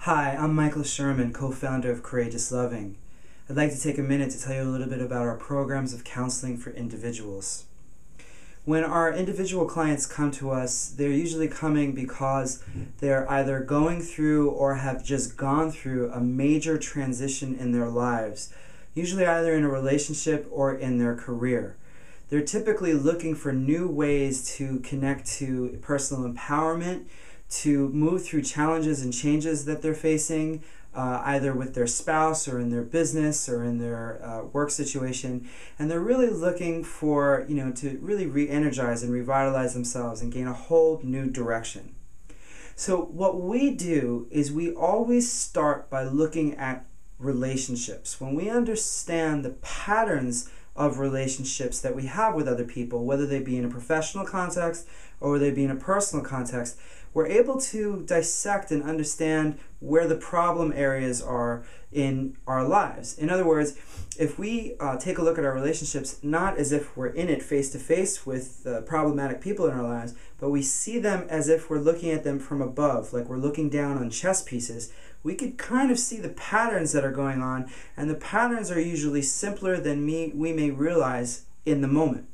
Hi, I'm Michael Sherman, co-founder of Courageous Loving. I'd like to take a minute to tell you a little bit about our programs of counseling for individuals. When our individual clients come to us, they're usually coming because they're either going through or have just gone through a major transition in their lives, usually either in a relationship or in their career. They're typically looking for new ways to connect to personal empowerment, to move through challenges and changes that they're facing, either with their spouse or in their business or in their work situation. And they're really looking for, to really re-energize and revitalize themselves and gain a whole new direction. So what we do is we always start by looking at relationships. When we understand the patterns of relationships that we have with other people, whether they be in a professional context or they be in a personal context, we're able to dissect and understand where the problem areas are in our lives. In other words, if we take a look at our relationships, not as if we're in it face to face with problematic people in our lives, but we see them as if we're looking at them from above, like we're looking down on chess pieces, we could kind of see the patterns that are going on, and the patterns are usually simpler than we may realize in the moment.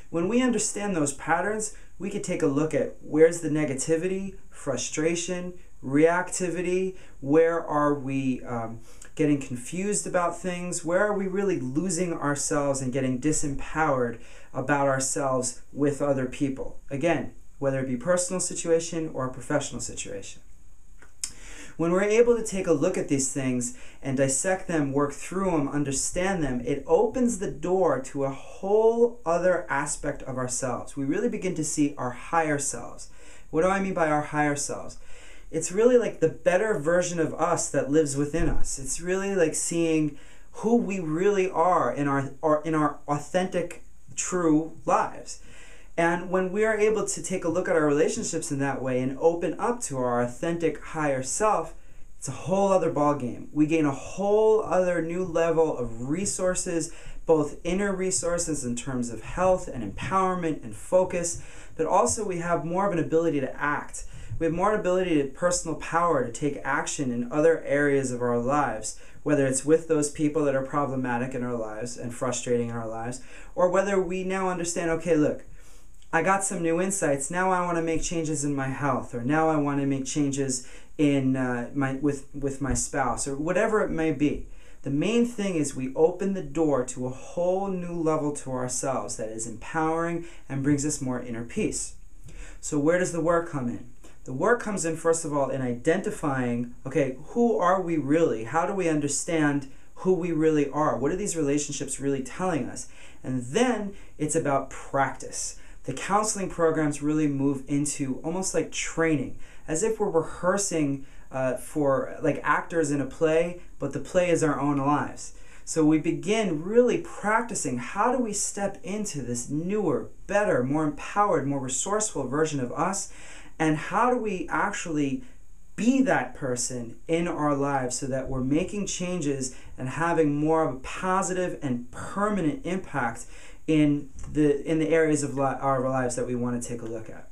When we understand those patterns, we could take a look at where's the negativity, frustration, reactivity, where are we getting confused about things, where are we really losing ourselves and getting disempowered about ourselves with other people. Again, whether it be personal situation or a professional situation. When we're able to take a look at these things and dissect them, work through them, understand them, it opens the door to a whole other aspect of ourselves. We really begin to see our higher selves. What do I mean by our higher selves? It's really like the better version of us that lives within us. It's really like seeing who we really are in our authentic, true lives. And when we are able to take a look at our relationships in that way and open up to our authentic higher self, it's a whole other ballgame. We gain a whole other new level of resources, both inner resources in terms of health and empowerment and focus, but also we have more of an ability to act. We have more ability to personal power to take action in other areas of our lives, whether it's with those people that are problematic in our lives and frustrating in our lives, or whether we now understand, okay, look, I got some new insights. Now I want to make changes in my health, or now I want to make changes in with my spouse, or whatever it may be. The main thing is we open the door to a whole new level to ourselves that is empowering and brings us more inner peace. So where does the work come in? The work comes in, first of all, in identifying, okay, who are we really? How do we understand who we really are? What are these relationships really telling us? And then it's about practice. The counseling programs really move into almost like training, as if we're rehearsing for like actors in a play, but the play is our own lives. So we begin really practicing how do we step into this newer, better, more empowered, more resourceful version of us, and how do we actually be that person in our lives so that we're making changes and having more of a positive and permanent impact in the areas of our lives that we want to take a look at.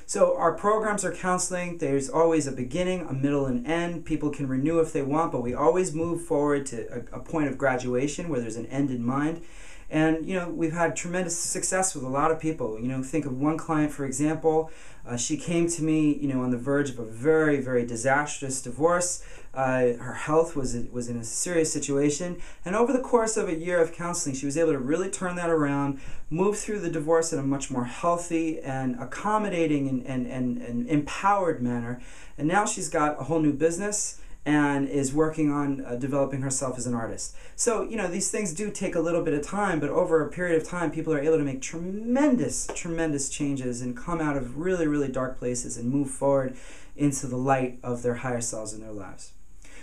So our programs are counseling. There's always a beginning, a middle, and end. People can renew if they want, but we always move forward to a point of graduation where there's an end in mind. And we've had tremendous success with a lot of people. Think of one client, for example. She came to me, on the verge of a very, very disastrous divorce. Her health was in a serious situation, and over the course of a year of counseling, she was able to really turn that around, move through the divorce in a much more healthy and accommodating and empowered manner. And now she's got a whole new business and is working on developing herself as an artist. So, these things do take a little bit of time, but over a period of time, people are able to make tremendous, tremendous changes and come out of really, really dark places and move forward into the light of their higher selves in their lives.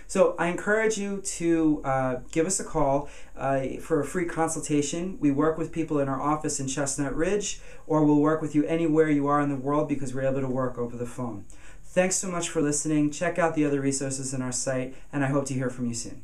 So I encourage you to give us a call for a free consultation. We work with people in our office in Chestnut Ridge, or we'll work with you anywhere you are in the world because we're able to work over the phone. Thanks so much for listening. Check out the other resources in our site, and I hope to hear from you soon.